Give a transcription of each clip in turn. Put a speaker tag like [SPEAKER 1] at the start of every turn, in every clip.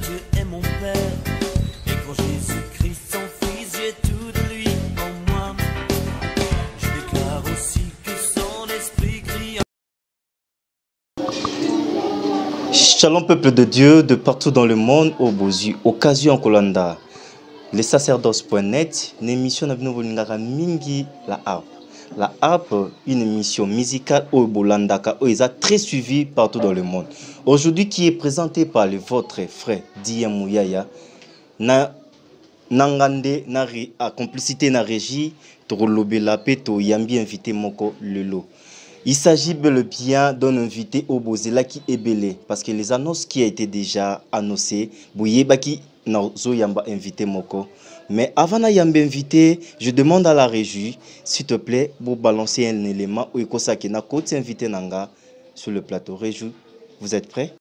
[SPEAKER 1] Dieu est mon Père. Et quand Jésus-Christ son Fils, j'ai tout de lui en moi. Je déclare aussi que son esprit crie.
[SPEAKER 2] Shalom peuple de Dieu de partout dans le monde, au Bozu, occasion en Kolanda. Les sacerdoces.net, une émission n'a mingi la harpe. La harpe, une émission musicale au Bolandaka, où ils sont très suivis partout dans le monde. Aujourd'hui, qui est présenté par le votre frère Diem Mouyaya, na nangande na a complicité na régie, to lobela peto yambi invité moko lelo. Il s'agit bel et bien d'un invité au Bozela qui est belé parce que les annonces qui a été déjà annoncées, Bouyebaki Nazo Yamba invité Moko. Mais avant de Yamba invité, je demande à la régie, s'il te plaît, pour balancer un élément où il y a un côté invité Nanga sur le plateau. Régie, vous êtes prêts?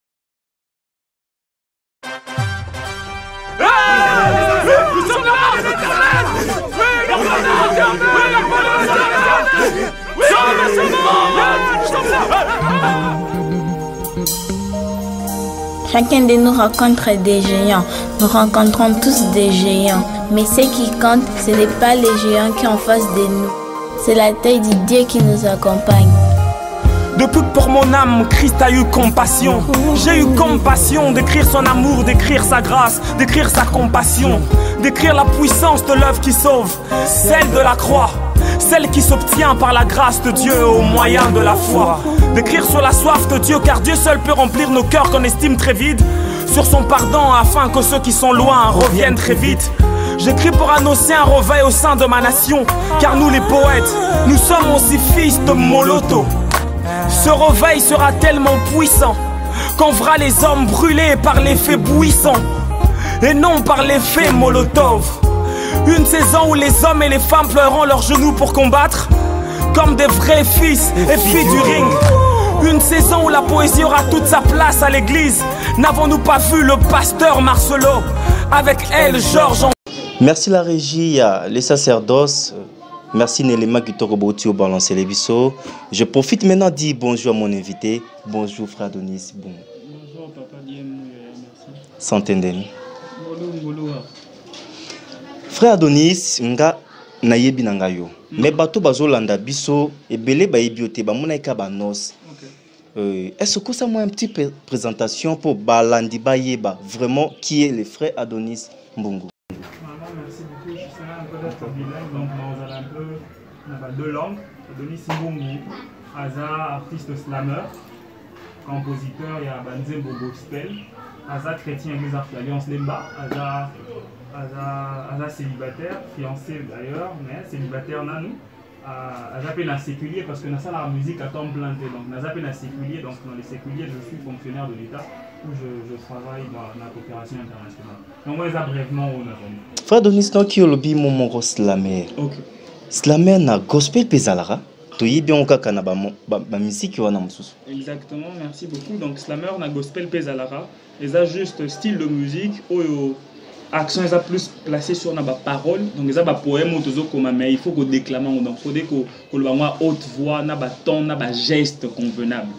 [SPEAKER 3] Chacun de nous rencontre des géants. Nous rencontrons tous des géants. Mais ce qui compte, ce n'est pas les géants qui sont en face de nous. C'est la taille du Dieu qui nous accompagne.
[SPEAKER 4] Depuis que pour mon âme, Christ a eu compassion. J'ai eu compassion d'écrire son amour, d'écrire sa grâce, d'écrire sa compassion, d'écrire la puissance de l'œuvre qui sauve, celle de la croix, celle qui s'obtient par la grâce de Dieu au moyen de la foi. D'écrire sur la soif de Dieu, car Dieu seul peut remplir nos cœurs qu'on estime très vides, sur son pardon afin que ceux qui sont loin reviennent très vite. J'écris pour annoncer un réveil au sein de ma nation, car nous les poètes, nous sommes aussi fils de Moloto. Ce réveil sera tellement puissant qu'on verra les hommes brûlés par l'effet bouillissant et non par l'effet Molotov. Une saison où les hommes et les femmes pleureront leurs genoux pour combattre comme des vrais fils et filles du ring. Une saison où la poésie aura toute sa place à l'église. N'avons-nous pas vu le pasteur Marcelo avec elle, Georges?
[SPEAKER 2] Merci la régie, les sacerdoces. Merci Nelema qui t'a reboti au balancer les bisous. Je profite maintenant de dire bonjour à mon invité. Bonjour frère Adonis. Bon.
[SPEAKER 5] Bonjour papa Diem, merci.
[SPEAKER 2] Santaine.
[SPEAKER 5] Bonjour.
[SPEAKER 2] Frère Adonis, nga nayebi nanga yo. Mais bato bazolanda biso et belé ba yebiote ba mona ka ba nos. Est-ce que ça moi une petite présentation pour balandi ba yeba vraiment qui est le frère Adonis Mbungu?
[SPEAKER 5] Merci beaucoup. Je suis un peu d'être bilingue, donc on a un peu deux langues. Adonis Mbungu, Aza artiste slammer, compositeur, il y a Banzembo Gospel, Aza chrétien église Alliance Lemba, Aza célibataire, fiancé d'ailleurs, mais célibataire nanou. Aza peine séculier parce que dans la musique à temps plein, donc Aza peine séculier, donc dans les séculiers je suis fonctionnaire de l'État où je travaille dans la coopération internationale. Donc moi ça brièvement on a.
[SPEAKER 2] Frère Adonis donc qui lobi mon slammer. OK. Slammer na gospel pezalara. Tu bien au kana ba musique wana mususu.
[SPEAKER 5] Exactement, merci beaucoup. Donc slammer na gospel pezalara, et ça juste style de musique où action est plus placé sur na parole, donc ça poème ou toujours comme mais il faut que déclamant, donc faut que le haute voix na ton na geste convenable.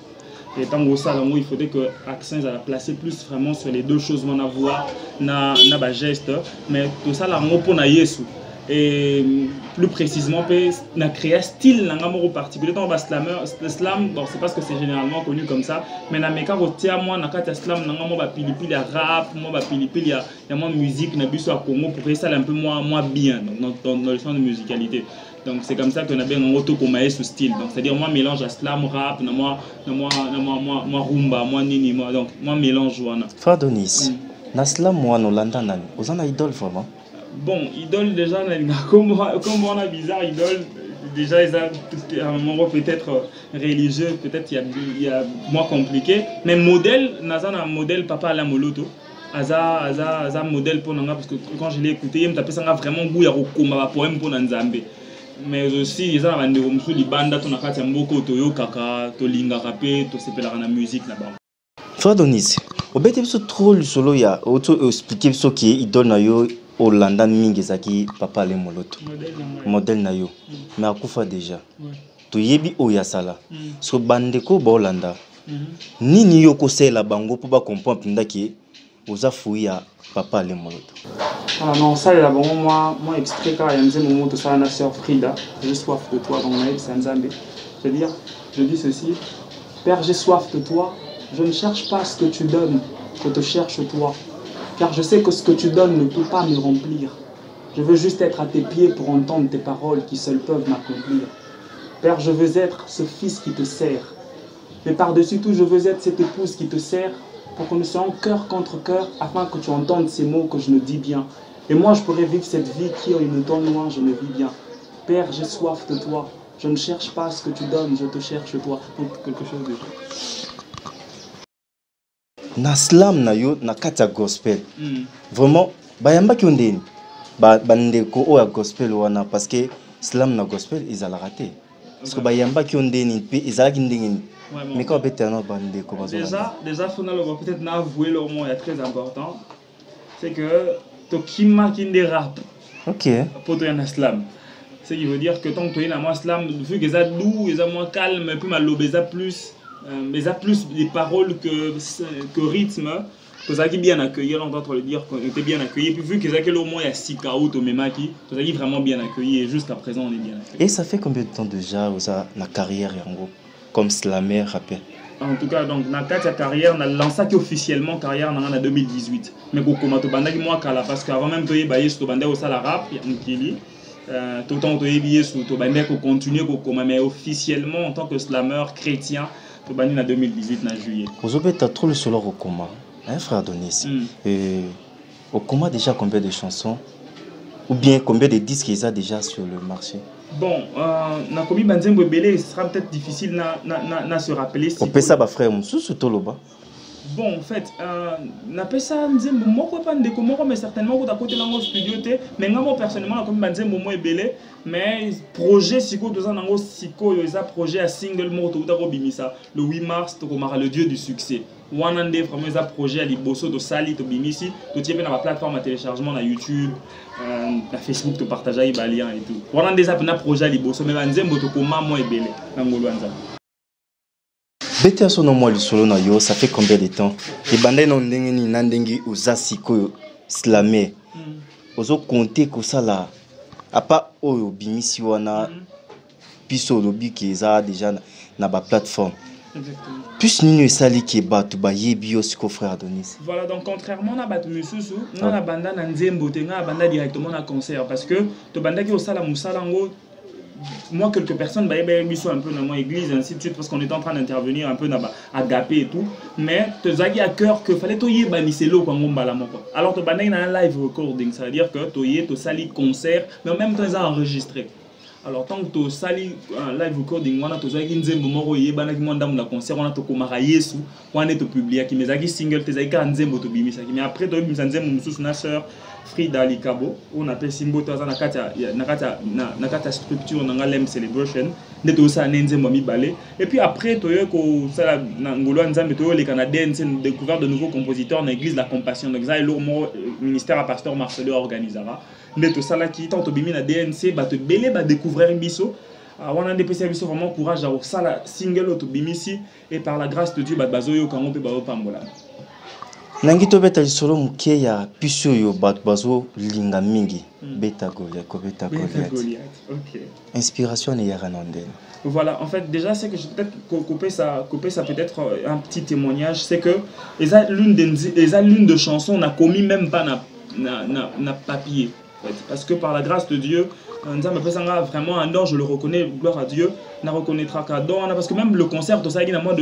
[SPEAKER 5] Et tant que ça il faudrait que l'accent soit placé plus vraiment sur les deux choses, na voix na geste, mais tout ça là pour na Yesu. Et plus précisément on a créé un style particulier dans le slam. Bon, c'est parce que c'est généralement connu comme ça, mais na meka rotia moi na kata slam nangamo ba pilipili ya rap, moi ba pilipili ya moi musique na biso à Congo pour faire ça un peu moins bien dans le sens de musicalité. Donc c'est comme ça qu'on a bien un auto comme sous style. Donc c'est-à-dire moi mélange à slam rap, moi rumba, moi nini, moi donc moi mélange wana.
[SPEAKER 2] Frère Adonis, na slam moi no landa nani. Vous en avez idole vraiment?
[SPEAKER 5] Bon, idole déjà, comme on a bizarre, idole, déjà, ils ont un moment peut-être religieux, peut-être il y a moins compliqué. Mais modèle, Nazan a un modèle papa à la Moloto. Aza modèle pour Nanga, parce que quand je l'ai écouté, il m'a tapé ça vraiment goût, il y a un poème pour Nzambe. Mais aussi, ils ont un peu de banda, tu as un peu de kaka, tu linga rapé, tu sais la musique là-bas.
[SPEAKER 2] Frère Adonis, au bête, il trop le solo, il y a expliqué ce qui est idole na yo. Hollanda mingezaki papa le moloto modèle na yo mais akufa déjà to yebi oyasala so bandeko ba Hollanda nini yo kosela bango po ba comprendre ndaki aux afouilles à papa les moloto.
[SPEAKER 5] Ah non, ça là, bon, moi extrait car il y a un moment tout ça, la sœur Frida, j'ai soif de toi, donc c'est un zambé. Je dis ceci, Père, j'ai soif de toi, je ne cherche pas ce que tu donnes, je te cherche toi, car je sais que ce que tu donnes ne peut pas me remplir. Je veux juste être à tes pieds pour entendre tes paroles qui seules peuvent m'accomplir. Père, je veux être ce fils qui te sert. Mais par-dessus tout, je veux être cette épouse qui te sert pour que nous soyons cœur contre cœur afin que tu entendes ces mots que je me dis bien. Et moi, je pourrais vivre cette vie qui, en me donne loin, je me vis bien. Père, j'ai soif de toi. Je ne cherche pas ce que tu donnes, je te cherche toi. Donc, quelque chose de...
[SPEAKER 2] Na slam na yo na kata gospel. Vraiment, bayamba ki ondeni. Bande ko o gospel wana parce que slam na gospel ils a la raté. Parce que bayamba ki ondeni pe ils a ki ndengeni. Mais quand bétano bande ko bazo.
[SPEAKER 5] Déjà peut-être na avouer le mot est très important. C'est que to kima kinde rap.
[SPEAKER 2] OK.
[SPEAKER 5] Pour toi na slam. Ce qui veut dire que tant que tu es dans moi slam, vu que ça doux, ça moins calme, puis ma lobeza plus, mais ça plus des paroles que rythme. C'est ça qui est bien accueilli, on entend le dire qu'on était bien accueilli. Puis vu que ça au moins il y a 6 KO au Memaki, c'est ça qui est vraiment bien accueilli et jusqu'à présent on est bien accueilli.
[SPEAKER 2] Et ça fait combien de temps déjà vous avez la carrière en gros comme slammer rappeur?
[SPEAKER 5] En tout cas, donc, dans la carrière, on a lancé officiellement carrière en 2018. Mais pour comment tu bandes moi parce qu'avant même de y sur bande au salarap, il tout le temps tu sur to bande pour continuer mais officiellement en tant que slammer chrétien, tu bandes en 2018 en juillet.
[SPEAKER 2] Vous avez trop le solo au coma, hein frère Adonis. Au coma déjà combien de chansons ou bien combien de disques il y a déjà sur le marché? Bon,
[SPEAKER 5] na komi banzembo belé, ce sera peut-être difficile na se rappeler.
[SPEAKER 2] On peut ça ba frère Moussou sur Toloba.
[SPEAKER 5] Bon, en fait, na peut ça nzembo moko pas ndeko moko mais certainement ko côté lango studio té, mais moi personnellement na komi banzembo mo belé, mais projet siko to za nango siko yo za projet à single moto ta ko bimisa le 8 mars to ko mara le dieu du succès. One day vraiment un projet à liboso de sali to bimisi to tiens na plateforme à téléchargement na YouTube na Facebook to partager les liens et tout. One day ça na projet à liboso mais banzembo to ko mamo ebele na ngolo anza.
[SPEAKER 2] Bete son moi le solo na yo ça fait combien de temps? Et bandai non ndenge ni nandengi uzasiko slamé. Ozo compter ko ça là à part oyo bimisi wana piso lobi ki za déjà na ba plateforme.
[SPEAKER 5] Exactement.
[SPEAKER 2] Plus Nino et Sali qui bat tout bailler bio sur frère Adonis.
[SPEAKER 5] Voilà, donc contrairement à Batu Mususu, nous la banda Nanzembo tenga banda directement à concert parce que to banda qui au sala musalango moi quelques personnes bah biso un peu dans mon église ainsi de suite parce qu'on était en train d'intervenir un peu na agapé et tout mais te zagi à cœur que fallait toyer baniselo kwa ngomba la moko. Alors to banda na un live recording, ça veut dire que toyer to sali concert mais en même temps ils ont enregistré. Alors tant que tu sali live recording wana to zaki nzembo moko yebana ki mwanda mu concert wana to komaka Yesu wana to publier ki mezaki single te zaki nzembo to bimisa ki mais après to bimisa nzembo mususu na sœur Frida Likabo on appelle simbo to za na kata structure na ngalem celebration nde to sa nzembo mi balé et puis après to yo ko sala na ngolo nzambe to les canadiens c'est découvert de nouveaux compositeurs dans l'église la compassion donc ça est lourd ministère à pasteur Marcelo organisera mais tout ça là qui tant to bimi na DNC ba te belé ba découvrir biso on a dépensé biso vraiment courage à ça la single to bimisi et par la grâce de Dieu ba bazoyo kango pe ba pambola
[SPEAKER 2] nangi to beta solo muke ya piso yo bazo linga mingi beta Goliath ko beta Goliath.
[SPEAKER 5] OK.
[SPEAKER 2] Inspiration ne yara nandel.
[SPEAKER 5] Voilà, en fait déjà c'est que je peut-être couper ça peut-être un petit témoignage, c'est que l'une de chansons n'a commis même pas na papier. Parce que par la grâce de Dieu, vraiment un an, je le reconnais, gloire à Dieu, n'a reconnaîtra qu'à don, parce que même le concert, tout ça, il y a mois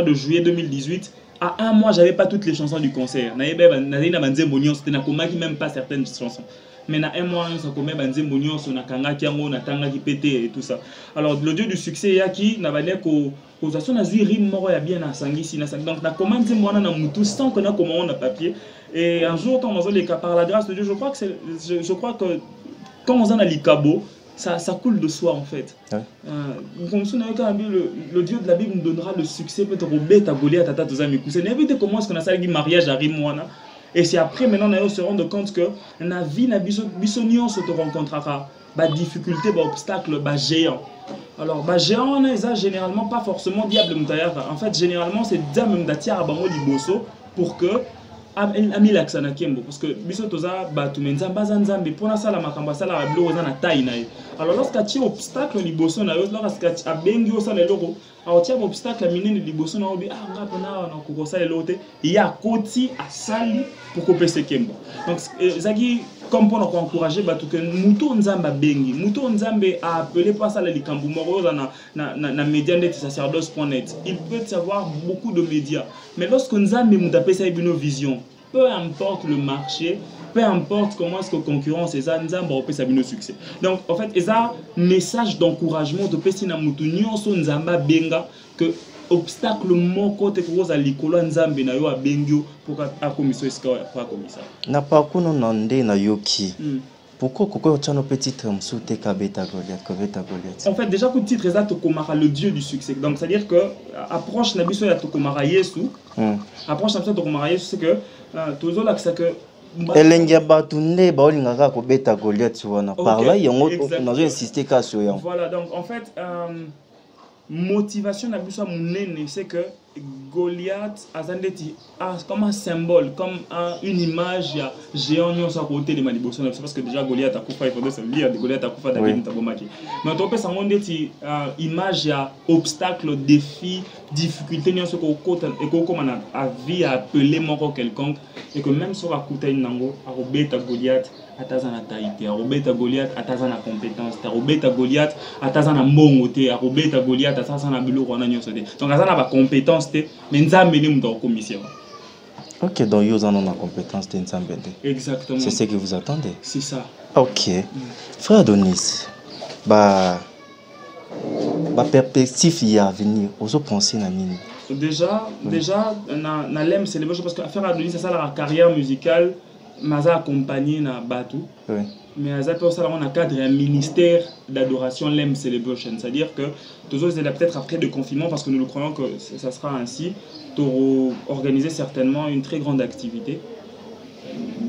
[SPEAKER 5] de juillet 2018, à un mois, j'avais pas toutes les chansons du concert. C'était même pas certaines chansons. Mais na un mois, ça commet banzembo nyonso na kanga kiango na tanga ki pété et tout ça. Alors le dieu du succès yaki na bale ko osation na zui rime moko ya bien na sangisi na sang. Donc na comment nzembo wana na mutu sans que na comment on a papier et un jour tant les cas par la grâce de Dieu, je crois que quand on a likabo ça coule de soi en fait. Comme ça le Dieu de la Bible nous donnera le succès peut-être au bêta Goliath tata tozami kusene. Évitez comment est-ce qu'on a ça le mariage à rimwana. Et c'est après, maintenant, on se rend compte que la vie, la bisonion se te rencontrera. Bah, difficulté, bah, obstacle, bah, géant. Alors, bah, géant, on a généralement pas forcément diable mutayara. En fait, généralement, c'est diable mutayara, bah, liboso, pour que amilakisa na kembo parce que biso toza bato me nzambe aza nzambe mpona asala makambo asala biloko eza na taille na ye. Alors lorsque atie obstacle liboso na yo, lorsque abengi osala eloko aotia obstacle ya minene liboso na yo bi nga mpona nakoki osala eloko te ye akoti asali pour kopesa kembo. Donc ezalaki comme mpona koencourager bato ke mutu nzambe abengi, mutu nzambe aapele mpo asala likambo moko oza na média ndeti sacerdoce.net. Il peut y avoir beaucoup de médias, mais lorsque nzambe mutu apesa ye bino vision, peu importe le marché, peu importe comment est-ce que concurrence est ça, nzambe apesa bino succès. Donc en fait, c'est un message d'encouragement de pesi na mutu nyonso nzambe benga que obstacle moko te koza likolo nzambe na yo abengio pour akomiso esika ya komisa. Na
[SPEAKER 2] pakuno nande na yoki. Pourquoi Koko Tchano petit Tramsou te Kabeta Goliath? En
[SPEAKER 5] fait, déjà, que le titre est Tokomara, le dieu du succès. Donc, c'est-à-dire que approche Nabiso ya Tokomara Yesu. Approche Nabiso Tokomara Yesu, c'est que toujours là, c'est que.
[SPEAKER 2] Elengia Batunde, Baolingaka Kobeta Goliath, tu vois. Par là, il y a insisté qu'à ce moment.
[SPEAKER 5] Voilà, donc en fait, motivation Nabiso Mounene, c'est que Goliath azandeti comme un symbole, comme une image géant à côté de Maliboson. C'est parce que déjà Goliath a koufa, il faudrait se lire de Goliath a koufa David Tabomaki. Mais on peut ça mondeti image à obstacle, défi, difficulté nyonso ko kota et ko comme a vie à appeler moko quelconque et que même sur la kouta nango a robeta Goliath atazana taïté, a robeta Goliath atazana compétence, a robeta Goliath atazana mbongote, a robeta Goliath atazana biloko na nyonso te. Donc azana ba compétence mais nzambe ni muto commission.
[SPEAKER 2] OK, donc vous en avez la compétence de nzambe.
[SPEAKER 5] Exactement.
[SPEAKER 2] C'est ce que vous attendez.
[SPEAKER 5] C'est ça.
[SPEAKER 2] OK. Frère Adonis, ba perspective il y a à venir, vous pensez na nini?
[SPEAKER 5] Déjà na lem celebration parce que faire Adonis ça la carrière musicale maza accompagné na Batu.
[SPEAKER 2] Oui.
[SPEAKER 5] Mais à Zato, ça, on a cadre un ministère d'adoration Lem Celebration. C'est-à-dire que toujours, c'est peut-être après le confinement, parce que nous le croyons que ça sera ainsi, pour organiser certainement une très grande activité.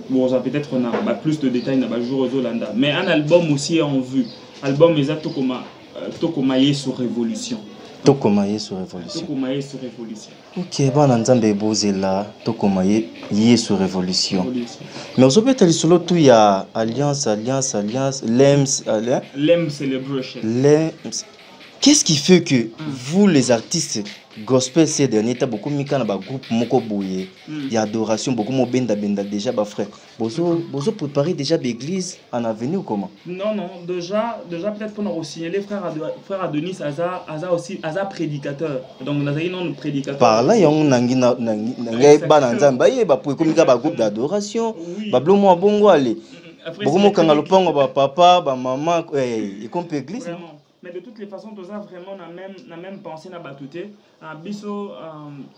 [SPEAKER 5] Bon, peut-être on a plus de détails dans le jour aux Hollanda. Mais un album aussi est en vue. Album est Tokomaye sur Révolution.
[SPEAKER 2] Tokomaye sur Révolution.
[SPEAKER 5] Tokomaye sur Révolution.
[SPEAKER 2] Ok, bon, Nzambe Bozela, Tokomaye lié sur Révolution. Mais vous avez dit solo tout il y a alliance,
[SPEAKER 5] Lem Celebration.
[SPEAKER 2] Qu'est-ce qui fait que vous les artistes gospel ces derniers temps beaucoup mis dans groupe moko boye, il y a adoration beaucoup mo benda déjà ba frère. Bozo préparer déjà l'église en avenir ou comment? Non,
[SPEAKER 5] déjà peut-être pour nous signaler frère Adonis Aza aussi Aza prédicateur. Donc nous avons un prédicateur.
[SPEAKER 2] Par là il y a un nangi ba nzamba ye ba pour comme ba groupe d'adoration, ba blomo bongo aller. Beaucoup mo kanga lopango ba papa, ba maman et comme église.
[SPEAKER 5] Mais de toutes les façons, tu as vraiment la même pensée na batouté. Biso,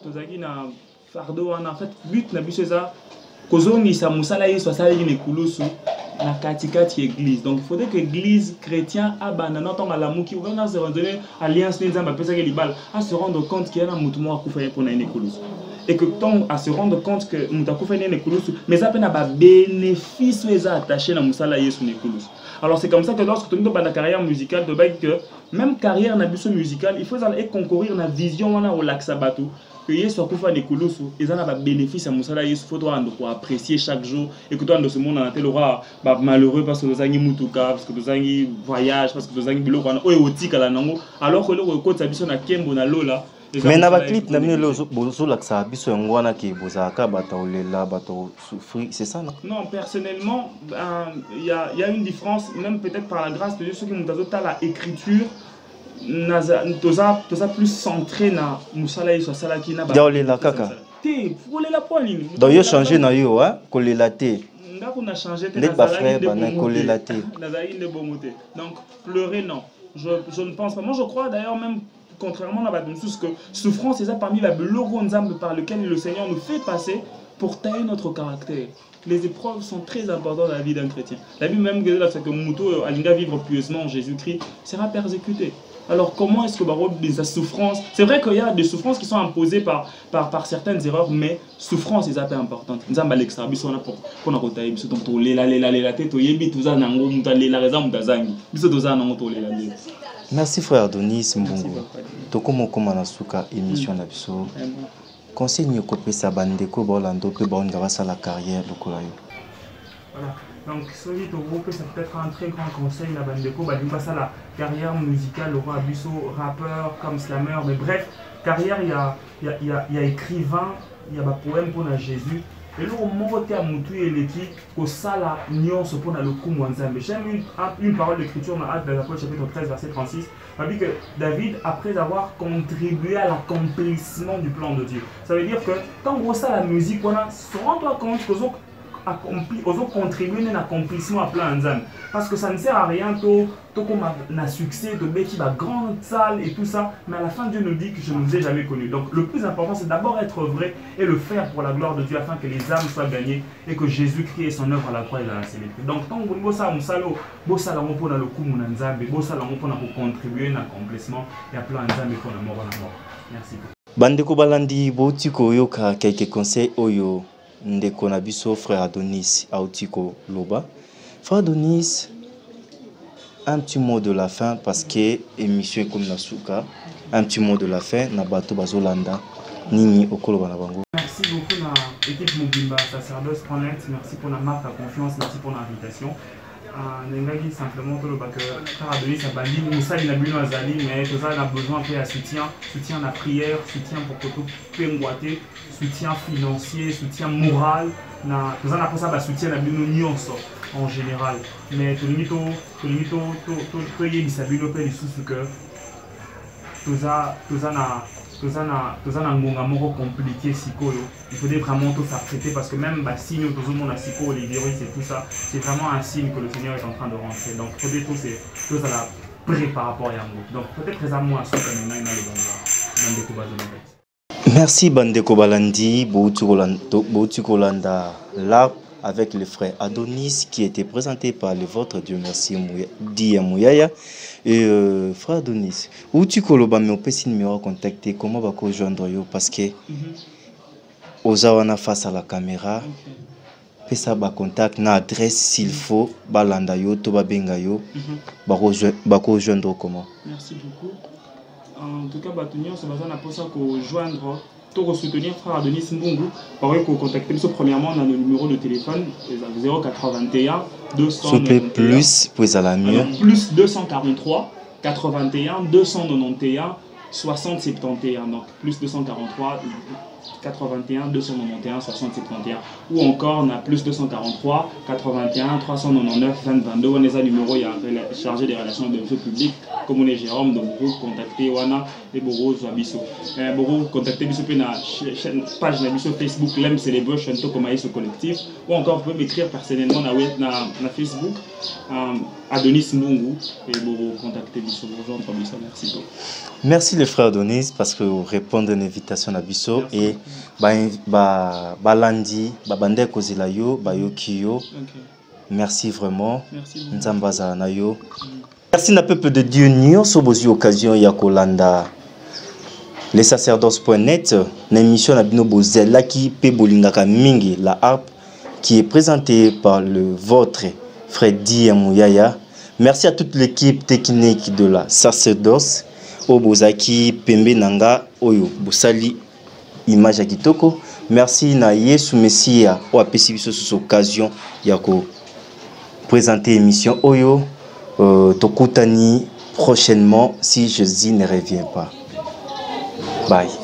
[SPEAKER 5] tu as na fardeau en fait but na biso ça. Kozongi sa musala yesu asali ni kulusu na katikati église. Donc il faudrait que l'église chrétienne abandonne tant à l'amour qui va se rendre alliance les hommes à libal à se rendre compte qu'il y a un mouton à koufa pour na kulusu. Et que tant à se rendre compte que mouton koufa ni kulusu, mais ça peine ba bénéfice les attaché na musala yesu ni kulusu. Alors c'est comme ça que lorsque tu as une carrière musicale, que même carrière musicale, il faut concourir dans la vision au lac Sabato. Que Yesu akufa ne kulusu, ils ont un bénéfice à Moussala Yesu, faut apprécier chaque jour. Et que toi dans ce monde on a tel aura malheureux parce que nous avons mutuka, parce que nous avons voyage, parce que nous avons biloko na oyotika la nango. Alors que le côté ça biso na kembo na lola.
[SPEAKER 2] Mais na ba clip na mine bozo laksa biso ngwana ki bozaka bataolela bato souffrir, c'est ça non?
[SPEAKER 5] Non, personnellement, il y a une différence même peut-être par la grâce de Dieu ceux qui nous ont la écriture. Toza plus centré na musala yesu salaki na ba
[SPEAKER 2] daolela kaka
[SPEAKER 5] te kolela point
[SPEAKER 2] donc yo changer na yo hein kolela te
[SPEAKER 5] ndako na changer te
[SPEAKER 2] na ba frère bana kolela te
[SPEAKER 5] nazali ne bomote. Donc pleurer non, je ne pense pas. Moi je crois d'ailleurs même contrairement à la que souffrance c'est ça parmi la biloko nzambe par lequel le Seigneur nous fait passer pour tailler notre caractère. Les épreuves sont très importantes dans la vie d'un chrétien. La Bible même dit que Mouto Alinga vivre pieusement en Jésus-Christ sera persécuté. Alors comment est-ce que des souffrances, c'est vrai qu'il y a des souffrances qui sont imposées par certaines erreurs, mais souffrance est assez importante. Nous avons l'extra biso na pour na kotaye biso donc to lela tete yebi tuza nango mutale la raison mutazangi biso toza nango to lela.
[SPEAKER 2] Merci frère Adonis Mbungu. Tokomo koma na suka émission na biso. conseil ni kopesa bandeko bolando pe bonga basa la carrière lokola yo.
[SPEAKER 5] Voilà. Donc, celui de groupe, c'est peut-être un très grand conseil la bandeko, bah, passe à la carrière musicale, au roi Abisso, rappeur, comme slammer, mais bref, carrière, il y a écrivain, il y a un poème pour Jésus. Et là, au moment où tu as monté l'équipe, au sala, nuance pour le coup, j'aime une parole d'écriture dans l'Apôtre chapitre 13, verset 36. On dit que David, après avoir contribué à l'accomplissement du plan de Dieu, ça veut dire que quand on ça la musique, rends-toi compte que aux contribuer à l'accomplissement à plein d'âmes. Parce que ça ne sert à rien, tout comme un succès, de qui va grande salle et tout ça, mais à la fin Dieu nous dit que je ne vous ai jamais connu. Donc le plus important c'est d'abord être vrai et le faire pour la gloire de Dieu afin que les âmes soient gagnées et que Jésus-Christ et son œuvre à la croix et dans la célébrité. Donc tant que vous bossez pour le coup mon nzambe, pour contribuer à l'accomplissement et à plein d'âmes et pour la mort à la mort. Merci.
[SPEAKER 2] Bandeko balandi botiko yoka quelques conseils oyo ndeko na biso frère Adonis Autiko Loba. Frère Adonis, un petit mot de la fin parce que émission est comme Nasuka. Un petit mot de la fin, Nabato Bazolanda, Nini Okolo Banabango.
[SPEAKER 5] Merci beaucoup à l'équipe Mobimba Sacerdoce.net. Merci pour la marque, la confiance, merci pour l'invitation. Nengali simplement que le frère Adonis a bandi, Moussa il a bu nos amis, mais tout ça on a besoin de soutien, soutien à la prière, soutien pour que tout puisse boiter, soutien financier, soutien moral, tout ça on a pour ça soutien à nos nuances en général. Mais tout le mito y est sabi le père sous que tout ça na compliqué psycholo. Il faudrait vraiment tout s'apprêter parce que même signe tout le monde a psycho, les virus et tout ça, c'est vraiment un signe que le Seigneur est en train de rentrer. Donc il faudrait tout ça la pré par rapport à nous. Donc peut-être très à moi à ce que nous avons le
[SPEAKER 2] Merci Bandeko Balandi, Boutukolanda, l'ARP avec le frère Adonis qui était présenté par le Votre Dieu merci Dia Mouyaya. Et frère Adonis, où tu coloba mais on peut si numéro contacter comment va rejoindre yo parce que ozawana face à la caméra peut ça ba contact na adresse s'il faut balanda yo to ba benga yo ba rejoindre comment.
[SPEAKER 5] Merci beaucoup. En tout cas Batunio ça va pour ça qu'on joindre pour soutenir frère Adonis Mbungu, par exemple, contactez premièrement dans le numéro de téléphone 081 200
[SPEAKER 2] plus pour la mieux
[SPEAKER 5] plus 243 81 291 60 71 donc plus 243 81 291 60 71 ou encore on a plus 243 81 399 20 22 on est à numéro il y a chargé des relations de public comme on est Jérôme donc vous contactez wana et Boro Zwabiso Boro contactez biso pe na page na biso Facebook l'aime celebration to comme ce collectif ou encore vous pouvez m'écrire personnellement na Facebook Adonis Mbungu et Boro contactez biso rejoindre biso merci beaucoup.
[SPEAKER 2] Merci les frères Adonis parce que vous répondez à l'invitation à biso et balandi babande kozela yo bayokiyo. Merci vraiment. Nzambaza na yo. Merci na peuple de Dieu nyonso bozi occasion ya kolanda les sacerdoces.net na émission na bino bozela ki pe bolingaka mingi la harpe qui est présentée par le votre frère Dia Mouyaya. Merci à toute l'équipe technique de la sacerdoce Obozaki Pembe Nanga Oyo Bosali image ya kitoko. Merci na Yesu Messia o apesi biso sur occasion ya ko présenter émission Oyo Tokutani prochainement si Jésus ne revient pas. Bye.